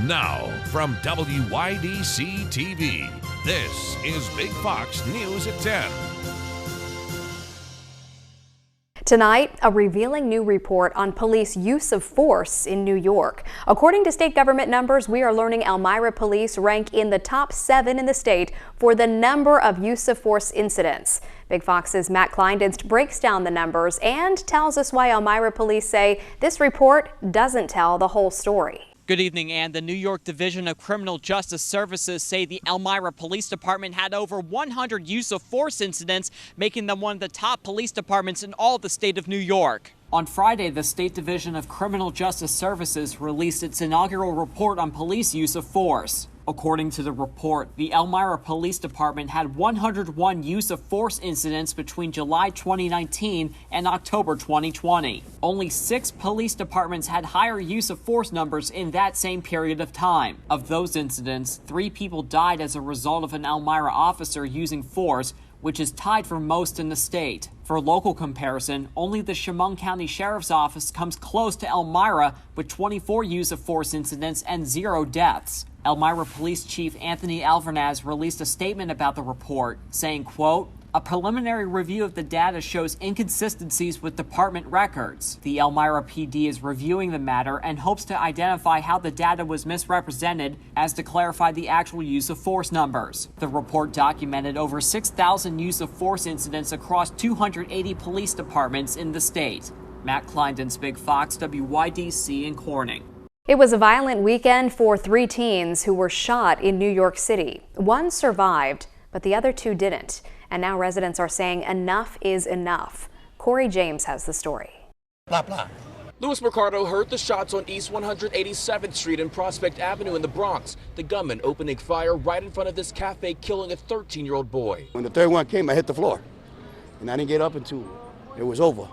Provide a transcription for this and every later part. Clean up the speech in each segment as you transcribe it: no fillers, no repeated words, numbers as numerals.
Now, from WYDC TV, this is Big Fox News at 10. Tonight, a revealing new report on police use of force in New York. According to state government numbers, we are learning Elmira police rank in the top 7 in the state for the number of use of force incidents. Big Fox's Matt Kleindienst breaks down the numbers and tells us why Elmira police say this report doesn't tell the whole story. Good evening, Ann. The New York Division of Criminal Justice Services say the Elmira Police Department had over 100 use of force incidents, making them one of the top police departments in all the state of New York. On Friday, the State Division of Criminal Justice Services released its inaugural report on police use of force. According to the report, the Elmira Police Department had 101 use of force incidents between July 2019 and October 2020. Only 6 police departments had higher use of force numbers in that same period of time. Of those incidents, 3 people died as a result of an Elmira officer using force, which is tied for most in the state. For local comparison, only the Chemung County Sheriff's Office comes close to Elmira with 24 use of force incidents and 0 deaths. Elmira Police Chief Anthony Alvarez released a statement about the report, saying, quote, "A preliminary review of the data shows inconsistencies with department records. The Elmira PD is reviewing the matter and hopes to identify how the data was misrepresented as to clarify the actual use of force numbers." The report documented over 6,000 use of force incidents across 280 police departments in the state. Matt Kleindienst, Big Fox, WYDC in Corning. It was a violent weekend for 3 teens who were shot in New York City. One survived, but the other 2 didn't. And now residents are saying enough is enough. Corey James has the story. Blah, blah. Louis Mercado heard the shots on East 187th Street and Prospect Avenue in the Bronx. The gunman opening fire right in front of this cafe, killing a 13-year-old boy. When the third one came, I hit the floor, and I didn't get up until it was over.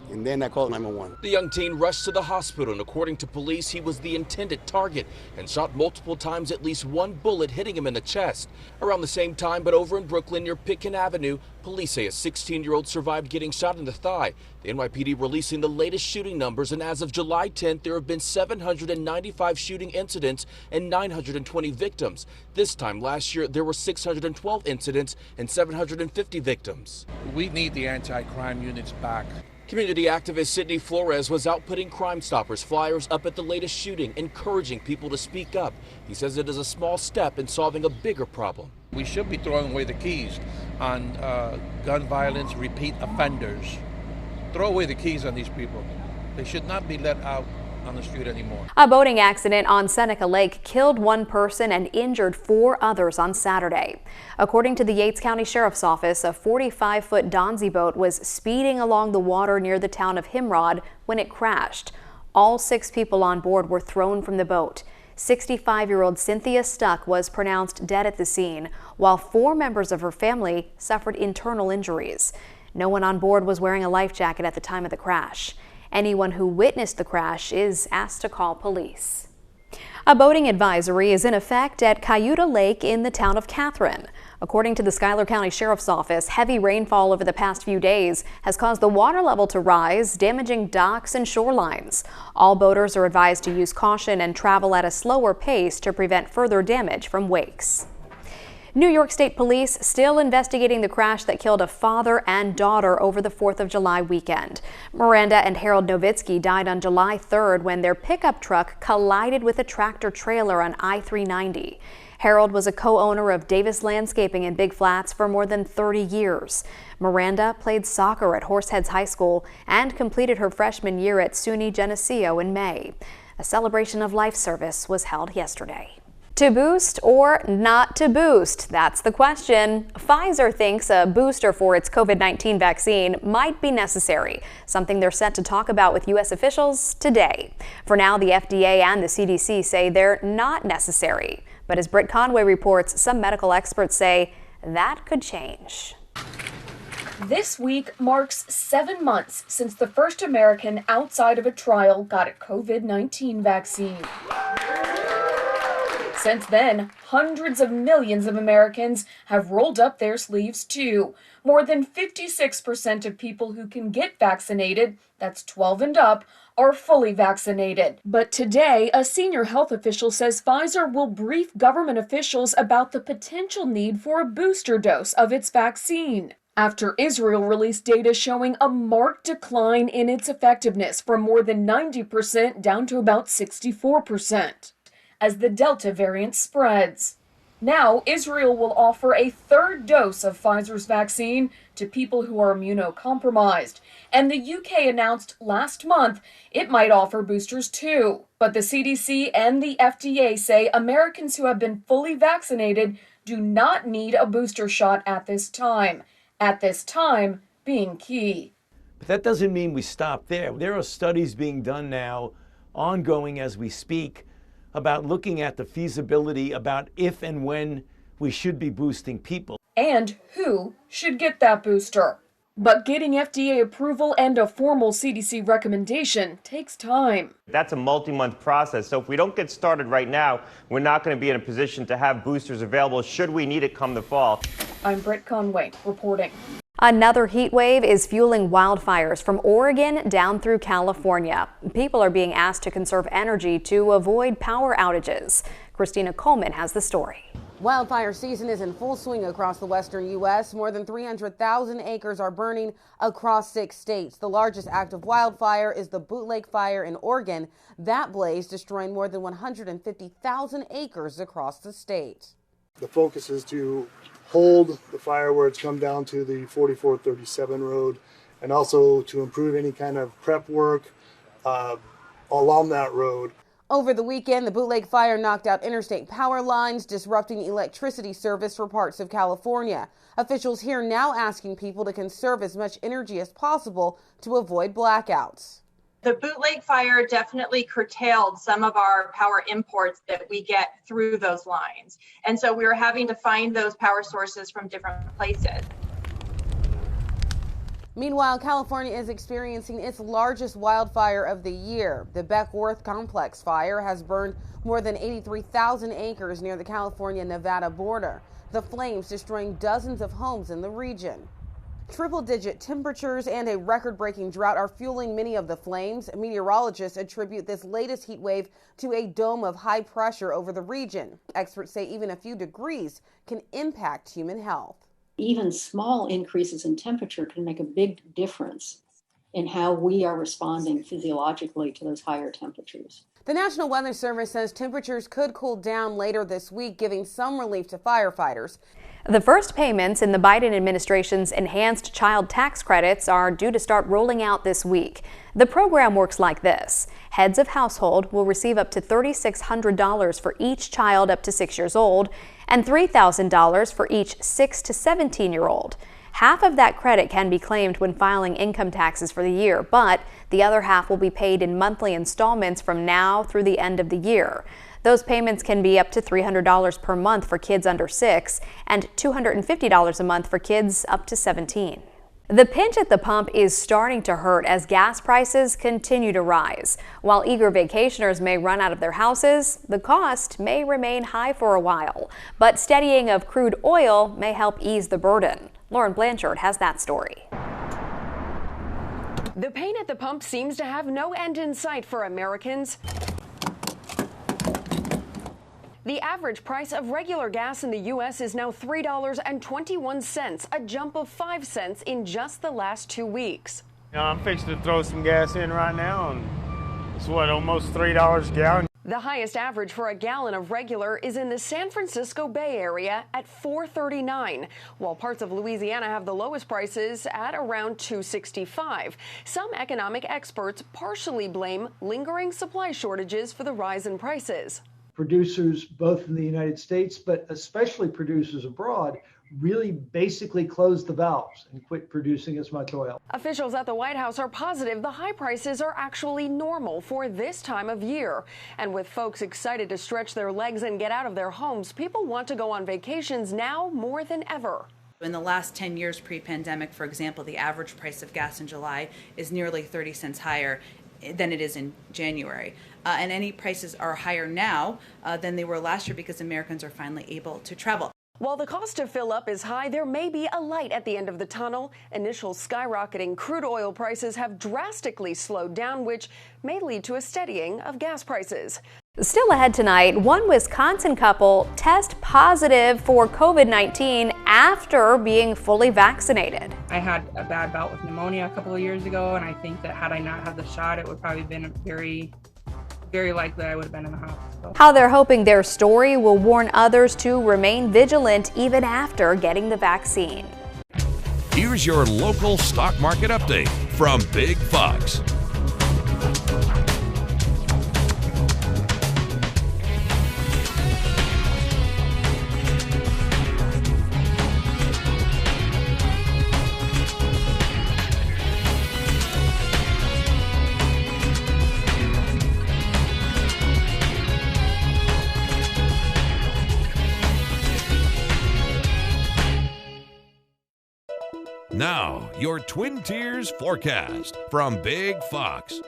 And then I called 911. The young teen rushed to the hospital, and according to police, he was the intended target and shot multiple times, at least 1 bullet hitting him in the chest. Around the same time, but over in Brooklyn near Pitkin Avenue, police say a 16-year-old survived getting shot in the thigh. The NYPD releasing the latest shooting numbers, and as of July 10th, there have been 795 shooting incidents and 920 victims. This time last year, there were 612 incidents and 750 victims. We need the anti-crime units back. Community activist Sidney Flores was out putting Crime Stoppers flyers up at the latest shooting, encouraging people to speak up. He says it is a small step in solving a bigger problem. We should be throwing away the keys on gun violence, repeat offenders. Throw away the keys on these people. They should not be let out on the street anymore. A boating accident on Seneca Lake killed 1 person and injured 4 others on Saturday. According to the Yates County Sheriff's Office, a 45-foot Donzi boat was speeding along the water near the town of Himrod when it crashed. All 6 people on board were thrown from the boat. 65-year-old Cynthia Stuck was pronounced dead at the scene, while 4 members of her family suffered internal injuries. No one on board was wearing a life jacket at the time of the crash. Anyone who witnessed the crash is asked to call police. A boating advisory is in effect at Cayuta Lake in the town of Catherine. According to the Schuyler County Sheriff's Office, heavy rainfall over the past few days has caused the water level to rise, damaging docks and shorelines. All boaters are advised to use caution and travel at a slower pace to prevent further damage from wakes. New York State Police still investigating the crash that killed a father and daughter over the 4th of July weekend. Miranda and Harold Novitsky died on July 3rd when their pickup truck collided with a tractor trailer on I-390. Harold was a co-owner of Davis Landscaping in Big Flats for more than 30 years. Miranda played soccer at Horseheads High School and completed her freshman year at SUNY Geneseo in May. A celebration of life service was held yesterday. To boost or not to boost? That's the question. Pfizer thinks a booster for its COVID-19 vaccine might be necessary, something they're set to talk about with U.S. officials today. For now, the FDA and the CDC say they're not necessary. But as Britt Conway reports, some medical experts say that could change. This week marks 7 months since the first American outside of a trial got a COVID-19 vaccine. Since then, hundreds of millions of Americans have rolled up their sleeves too. More than 56% of people who can get vaccinated, that's 12 and up, are fully vaccinated. But today, a senior health official says Pfizer will brief government officials about the potential need for a booster dose of its vaccine, after Israel released data showing a marked decline in its effectiveness from more than 90% down to about 64%. As the Delta variant spreads. Now, Israel will offer a third dose of Pfizer's vaccine to people who are immunocompromised. And the UK announced last month it might offer boosters too. But the CDC and the FDA say Americans who have been fully vaccinated do not need a booster shot at this time. At this time being key. But that doesn't mean we stop there. There are studies being done now, ongoing as we speak, about looking at the feasibility about if and when we should be boosting people. And who should get that booster. But getting FDA approval and a formal CDC recommendation takes time. That's a multi-month process, so if we don't get started right now, we're not going to be in a position to have boosters available should we need it come the fall. I'm Britt Conway reporting. Another heat wave is fueling wildfires from Oregon down through California. People are being asked to conserve energy to avoid power outages. Christina Coleman has the story. Wildfire season is in full swing across the western U.S. More than 300,000 acres are burning across 6 states. The largest active wildfire is the Boot Lake Fire in Oregon. That blaze destroying more than 150,000 acres across the state. The focus is to hold the fire where it's come down to the 4437 road, and also to improve any kind of prep work along that road. Over the weekend, the Boot Lake Fire knocked out interstate power lines, disrupting electricity service for parts of California. Officials here now asking people to conserve as much energy as possible to avoid blackouts. The Boot Lake Fire definitely curtailed some of our power imports that we get through those lines. And so we were having to find those power sources from different places. Meanwhile, California is experiencing its largest wildfire of the year. The Beckworth Complex fire has burned more than 83,000 acres near the California-Nevada border. The flames destroying dozens of homes in the region. Triple-digit temperatures and a record-breaking drought are fueling many of the flames. Meteorologists attribute this latest heat wave to a dome of high pressure over the region. Experts say even a few degrees can impact human health. Even small increases in temperature can make a big difference in how we are responding physiologically to those higher temperatures. The National Weather Service says temperatures could cool down later this week, giving some relief to firefighters. The first payments in the Biden administration's enhanced child tax credits are due to start rolling out this week. The program works like this. Heads of household will receive up to $3,600 for each child up to 6 years old and $3,000 for each 6 to 17-year-old. Half of that credit can be claimed when filing income taxes for the year, but the other half will be paid in monthly installments from now through the end of the year. Those payments can be up to $300 per month for kids under 6 and $250 a month for kids up to 17. The pinch at the pump is starting to hurt as gas prices continue to rise. While eager vacationers may run out of their houses, the cost may remain high for a while. But steadying of crude oil may help ease the burden. Lauren Blanchard has that story. The pain at the pump seems to have no end in sight for Americans. The average price of regular gas in the U.S. is now $3.21, a jump of 5 cents in just the last 2 weeks. I'm fixing to throw some gas in right now, and it's almost $3 a gallon. The highest average for a gallon of regular is in the San Francisco Bay Area at $4.39, while parts of Louisiana have the lowest prices at around $2.65. Some economic experts partially blame lingering supply shortages for the rise in prices. Producers both in the United States, but especially producers abroad, really basically closed the valves and quit producing as much oil. Officials at the White House are positive the high prices are actually normal for this time of year. And with folks excited to stretch their legs and get out of their homes, people want to go on vacations now more than ever. In the last 10 years pre-pandemic, for example, the average price of gas in July is nearly 30 cents higher than it is in January. and any prices are higher now than they were last year because Americans are finally able to travel. While the cost to fill up is high, there may be a light at the end of the tunnel. Initial skyrocketing crude oil prices have drastically slowed down, which may lead to a steadying of gas prices. Still ahead tonight, one Wisconsin couple test positive for COVID-19 after being fully vaccinated. I had a bad bout with pneumonia a couple of years ago, and I think that had I not had the shot, it would probably have been very likely I would have been in the hospital. How they're hoping their story will warn others to remain vigilant even after getting the vaccine. Here's your local stock market update from Big Fox. Now, your Twin Tiers forecast from Big Fox.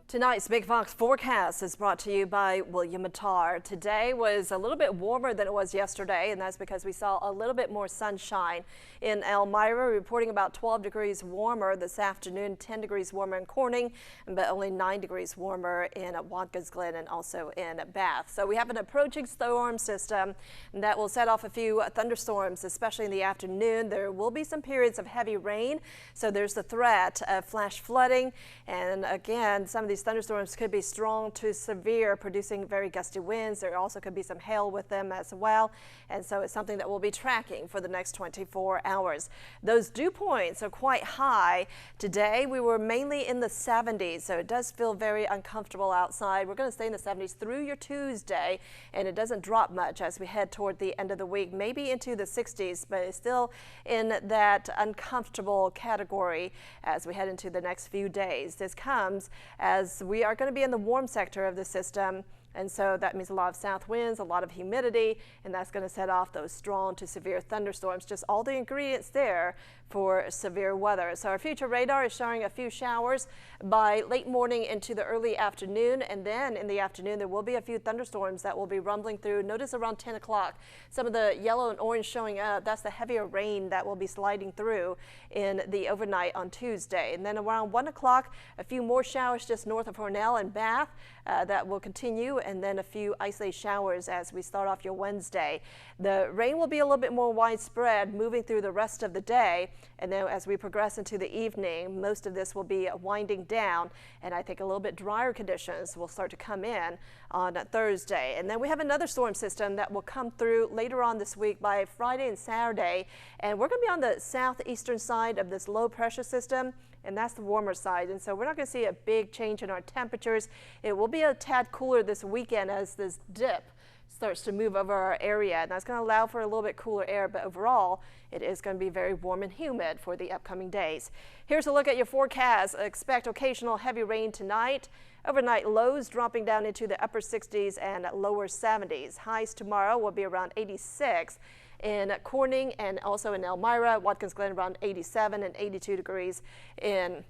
Tonight's Big Fox forecast is brought to you by William Mattar. Today was a little bit warmer than it was yesterday, and that's because we saw a little bit more sunshine. In Elmira, reporting about 12 degrees warmer this afternoon, 10 degrees warmer in Corning, but only 9 degrees warmer in Watkins Glen and also in Bath. So we have an approaching storm system that will set off a few thunderstorms, especially in the afternoon. There will be some periods of heavy rain, so there's the threat of flash flooding, and again, some of these thunderstorms could be strong to severe, producing very gusty winds. There also could be some hail with them as well, and so it's something that we'll be tracking for the next 24 hours. Those dew points are quite high. Today we were mainly in the 70s, so it does feel very uncomfortable outside. We're going to stay in the 70s through your Tuesday, and it doesn't drop much as we head toward the end of the week, maybe into the 60s, but it's still in that uncomfortable category as we head into the next few days. This comes as we are going to be in the warm sector of the system, and so that means a lot of south winds, a lot of humidity, and that's going to set off those strong to severe thunderstorms. Just all the ingredients there for severe weather. So our future radar is showing a few showers by late morning into the early afternoon, and then in the afternoon there will be a few thunderstorms that will be rumbling through. Notice around 10 o'clock, some of the yellow and orange showing up. That's the heavier rain that will be sliding through in the overnight on Tuesday. And then around 1 o'clock, a few more showers just north of Hornell and Bath that will continue, and then a few isolated showers as we start off your Wednesday. The rain will be a little bit more widespread moving through the rest of the day, and then as we progress into the evening, most of this will be winding down, and I think a little bit drier conditions will start to come in on Thursday. And then we have another storm system that will come through later on this week by Friday and Saturday, and we're going to be on the southeastern side of this low pressure system, and that's the warmer side, and so we're not going to see a big change in our temperatures. It will be a tad cooler this weekend as this dip starts to move over our area, and that's going to allow for a little bit cooler air, but overall it is going to be very warm and humid for the upcoming days. Here's a look at your forecast. Expect occasional heavy rain tonight. Overnight lows dropping down into the upper 60s and lower 70s. Highs tomorrow will be around 86 in Corning and also in Elmira, Watkins Glen around 87 and 82 degrees in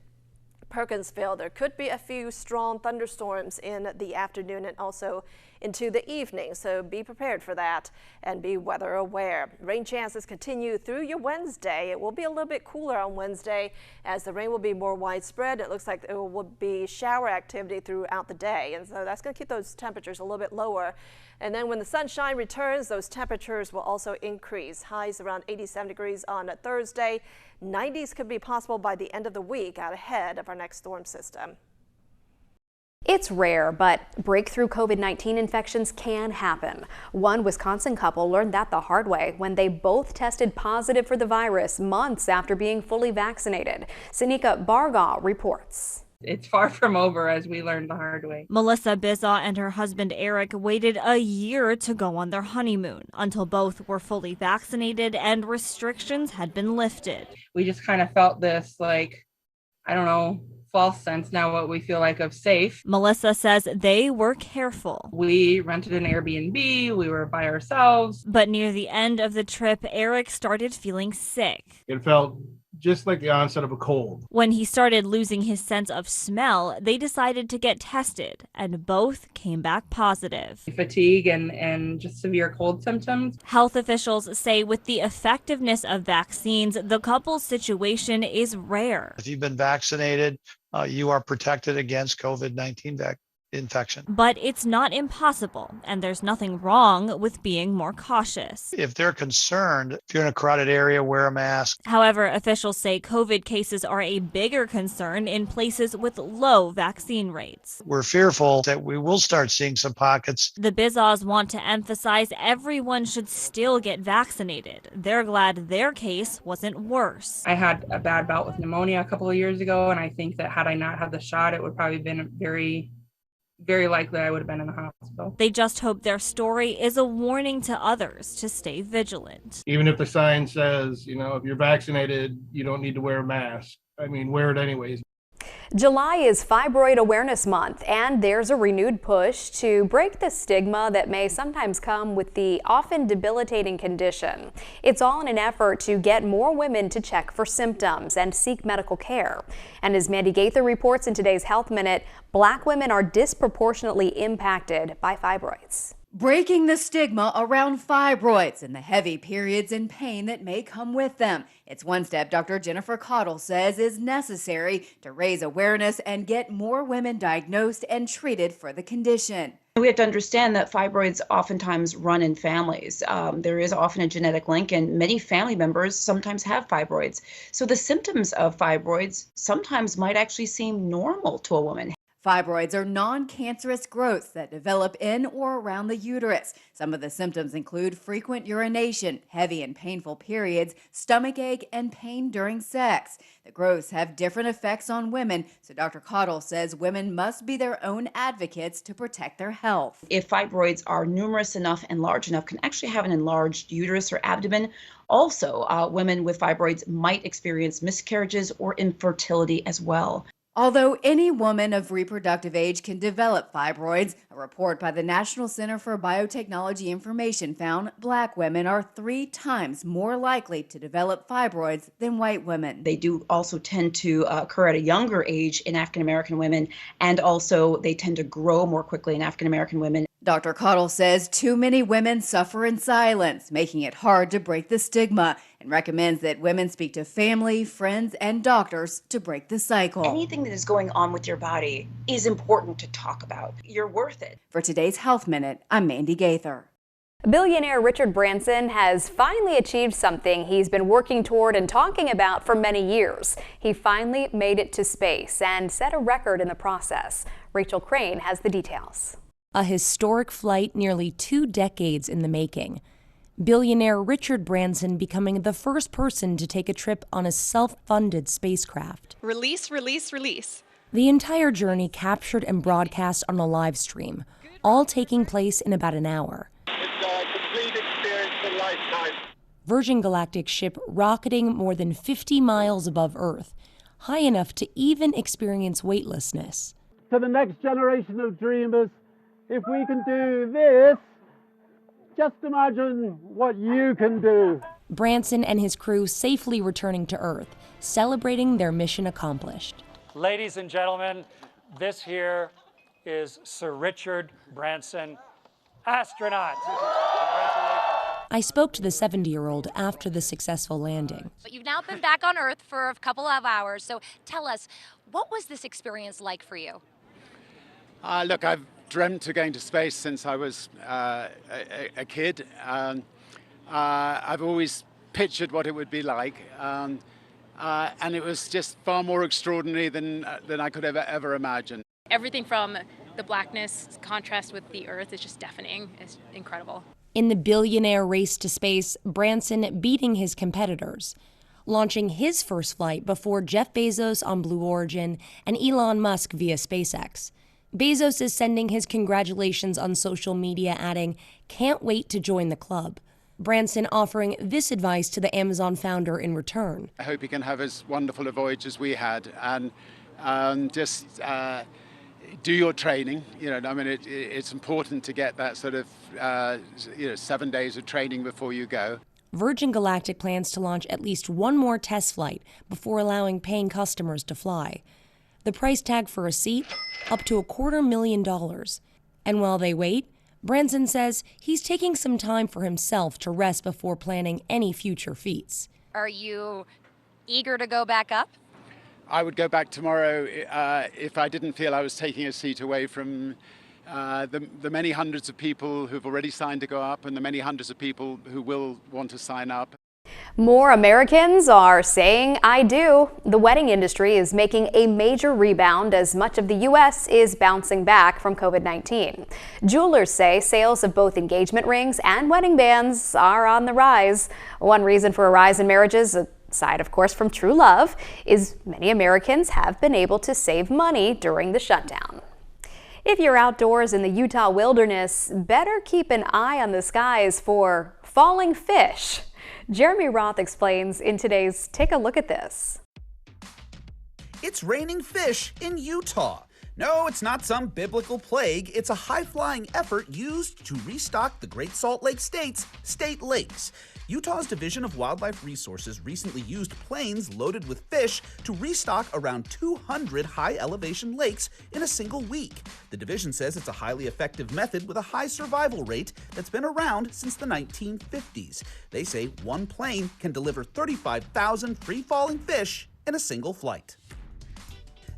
Perkinsville. There could be a few strong thunderstorms in the afternoon and also into the evening, so be prepared for that and be weather aware. Rain chances continue through your Wednesday. It will be a little bit cooler on Wednesday as the rain will be more widespread. It looks like there will be shower activity throughout the day, and so that's going to keep those temperatures a little bit lower. And then when the sunshine returns, those temperatures will also increase. Highs around 87 degrees on Thursday. 90s could be possible by the end of the week out ahead of our next storm system. It's rare, but breakthrough COVID-19 infections can happen. One Wisconsin couple learned that the hard way when they both tested positive for the virus months after being fully vaccinated. Sanika Bargaw reports. It's far from over, as we learned the hard way. Melissa Biza and her husband Eric waited a year to go on their honeymoon until both were fully vaccinated and restrictions had been lifted. We just kind of felt this, like, I don't know, false sense now what we feel like of safe. Melissa says they were careful. We rented an Airbnb, we were by ourselves. But near the end of the trip, Eric started feeling sick. It felt just like the onset of a cold. When he started losing his sense of smell, they decided to get tested, and both came back positive. Fatigue and just severe cold symptoms. Health officials say with the effectiveness of vaccines, the couple's situation is rare. If you've been vaccinated, you are protected against COVID-19 infection. But it's not impossible, and there's nothing wrong with being more cautious. If they're concerned, if you're in a crowded area, wear a mask. However, officials say COVID cases are a bigger concern in places with low vaccine rates. We're fearful that we will start seeing some pockets. The Bizos want to emphasize everyone should still get vaccinated. They're glad their case wasn't worse. I had a bad bout with pneumonia a couple of years ago, and I think that had I not had the shot, it would probably been very likely I would have been in the hospital. They just hope their story is a warning to others to stay vigilant. Even if the sign says, if you're vaccinated, you don't need to wear a mask. I mean, wear it anyways. July is Fibroid Awareness Month, and there's a renewed push to break the stigma that may sometimes come with the often debilitating condition. It's all in an effort to get more women to check for symptoms and seek medical care. And as Mandy Gaither reports in today's Health Minute, Black women are disproportionately impacted by fibroids. Breaking the stigma around fibroids and the heavy periods and pain that may come with them. It's one step Dr. Jennifer Cottle says is necessary to raise awareness and get more women diagnosed and treated for the condition. We have to understand that fibroids oftentimes run in families. There is often a genetic link, and many family members sometimes have fibroids. So the symptoms of fibroids sometimes might actually seem normal to a woman. Fibroids are non-cancerous growths that develop in or around the uterus. Some of the symptoms include frequent urination, heavy and painful periods, stomachache, and pain during sex. The growths have different effects on women, so Dr. Cottle says women must be their own advocates to protect their health. If fibroids are numerous enough and large enough, can actually have an enlarged uterus or abdomen. Also, women with fibroids might experience miscarriages or infertility as well. Although any woman of reproductive age can develop fibroids, a report by the National Center for Biotechnology Information found Black women are 3 times more likely to develop fibroids than white women. They do also tend to occur at a younger age in African American women, and also they tend to grow more quickly in African American women. Dr. Cottle says too many women suffer in silence, making it hard to break the stigma, and recommends that women speak to family, friends, and doctors to break the cycle. Anything that is going on with your body is important to talk about. You're worth it. For today's Health Minute, I'm Mandy Gaither. Billionaire Richard Branson has finally achieved something he's been working toward and talking about for many years. He finally made it to space and set a record in the process. Rachel Crane has the details. A historic flight nearly 2 decades in the making. Billionaire Richard Branson becoming the first person to take a trip on a self-funded spacecraft. Release, release, release. The entire journey captured and broadcast on a live stream, all taking place in about an hour. It's a complete experience in a lifetime. Virgin Galactic ship rocketing more than 50 miles above Earth, high enough to even experience weightlessness. To the next generation of dreamers, if we can do this, just imagine what you can do. Branson and his crew safely returning to Earth, celebrating their mission accomplished. Ladies and gentlemen, this here is Sir Richard Branson, astronaut. I spoke to the 70-year-old after the successful landing. But you've now been back on Earth for a couple of hours, so tell us, what was this experience like for you? Look, I've dreamt of going to space since I was a kid. I've always pictured what it would be like, and it was just far more extraordinary than I could ever imagine. Everything from the blackness, contrast with the Earth is just deafening. It's incredible. In the billionaire race to space, Branson beating his competitors, launching his first flight before Jeff Bezos on Blue Origin and Elon Musk via SpaceX. Bezos is sending his congratulations on social media, adding, "Can't wait to join the club." Branson offering this advice to the Amazon founder in return. I hope he can have as wonderful a voyage as we had, and just do your training. I mean, it's important to get that sort of 7 days of training before you go. Virgin Galactic plans to launch at least one more test flight before allowing paying customers to fly. The price tag for a seat, up to $250,000. And while they wait, Branson says he's taking some time for himself to rest before planning any future feats. Are you eager to go back up? I would go back tomorrow if I didn't feel I was taking a seat away from the many hundreds of people who've already signed to go up and the many hundreds of people who will want to sign up. More Americans are saying I do. The wedding industry is making a major rebound as much of the U.S. is bouncing back from COVID-19. Jewelers say sales of both engagement rings and wedding bands are on the rise. One reason for a rise in marriages, aside of course from true love, is many Americans have been able to save money during the shutdown. If you're outdoors in the Utah wilderness, better keep an eye on the skies for falling fish. Jeremy Roth explains in today's Take a Look at This. It's raining fish in Utah. No, it's not some biblical plague. It's a high-flying effort used to restock the Great Salt Lake State's state lakes. Utah's Division of Wildlife Resources recently used planes loaded with fish to restock around 200 high-elevation lakes in a single week. The division says it's a highly effective method with a high survival rate that's been around since the 1950s. They say one plane can deliver 35,000 free-falling fish in a single flight.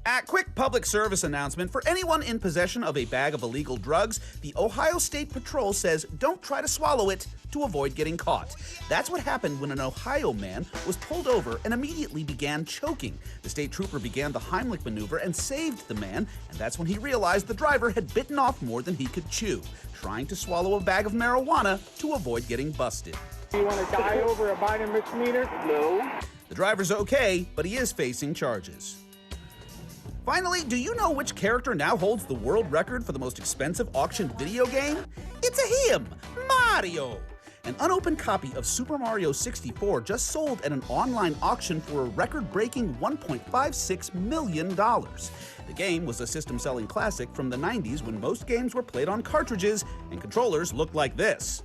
A quick public service announcement for anyone in possession of a bag of illegal drugs. The Ohio State Patrol says don't try to swallow it to avoid getting caught. That's what happened when an Ohio man was pulled over and immediately began choking. The state trooper began the Heimlich maneuver and saved the man, and that's when he realized the driver had bitten off more than he could chew, trying to swallow a bag of marijuana to avoid getting busted. Do you want to die over a minor misdemeanor? No. The driver's okay, but he is facing charges. Finally, do you know which character now holds the world record for the most expensive auctioned video game? It's a him, Mario! An unopened copy of Super Mario 64 just sold at an online auction for a record-breaking $1.56 million. The game was a system-selling classic from the 90s when most games were played on cartridges and controllers looked like this.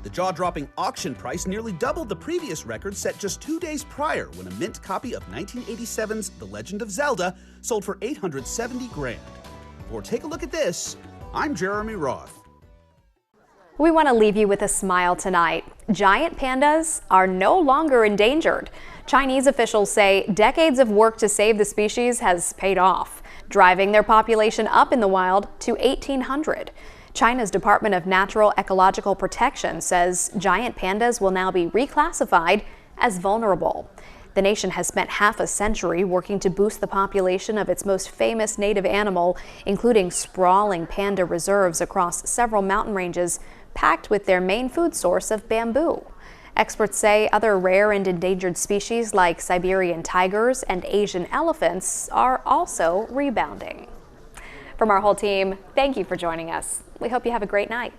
The jaw-dropping auction price nearly doubled the previous record set just 2 days prior when a mint copy of 1987's The Legend of Zelda sold for $870,000. For Take a Look at This, I'm Jeremy Roth. We want to leave you with a smile tonight. Giant pandas are no longer endangered. Chinese officials say decades of work to save the species has paid off, driving their population up in the wild to 1,800. China's Department of Natural Ecological Protection says giant pandas will now be reclassified as vulnerable. The nation has spent half a century working to boost the population of its most famous native animal, including sprawling panda reserves across several mountain ranges packed with their main food source of bamboo. Experts say other rare and endangered species like Siberian tigers and Asian elephants are also rebounding. From our whole team, thank you for joining us. We hope you have a great night.